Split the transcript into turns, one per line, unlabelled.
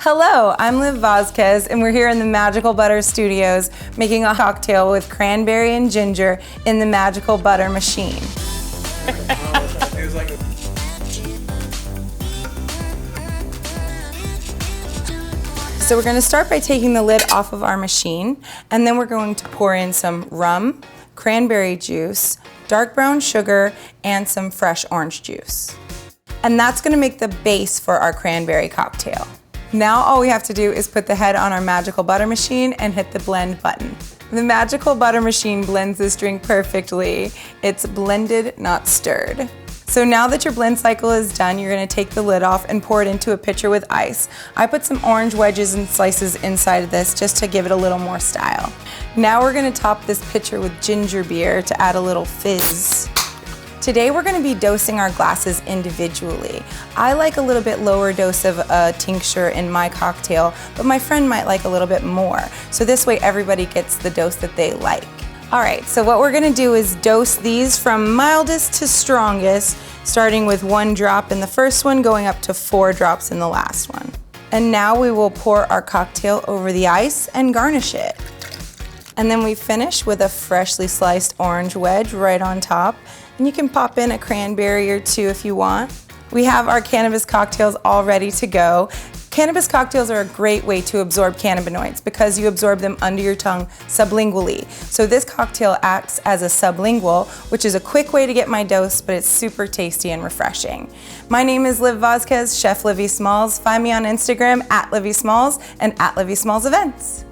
Hello, I'm Liv Vasquez, and we're here in the Magical Butter Studios making a cocktail with cranberry and ginger in the Magical Butter machine. So we're going to start by taking the lid off of our machine, and then we're going to pour in some rum, cranberry juice, dark brown sugar, and some fresh orange juice. And that's going to make the base for our cranberry cocktail. Now all we have to do is put the head on our Magical Butter machine and hit the blend button. The Magical Butter machine blends this drink perfectly. It's blended, not stirred. So now that your blend cycle is done, you're going to take the lid off and pour it into a pitcher with ice. I put some orange wedges and slices inside of this just to give it a little more style. Now we're going to top this pitcher with ginger beer to add a little fizz. Today we're going to be dosing our glasses individually. I like a little bit lower dose of a tincture in my cocktail, but my friend might like a little bit more. So this way everybody gets the dose that they like. Alright, so what we're going to do is dose these from mildest to strongest, starting with 1 drop in the first one, going up to 4 drops in the last one. And now we will pour our cocktail over the ice and garnish it. And then we finish with a freshly sliced orange wedge right on top. And you can pop in a cranberry or 2 if you want. We have our cannabis cocktails all ready to go. Cannabis cocktails are a great way to absorb cannabinoids because you absorb them under your tongue sublingually. So this cocktail acts as a sublingual, which is a quick way to get my dose, but it's super tasty and refreshing. My name is Liv Vasquez, Chef Livvie Smalls. Find me on Instagram @Livvie Smalls and @Livvie Smalls Events.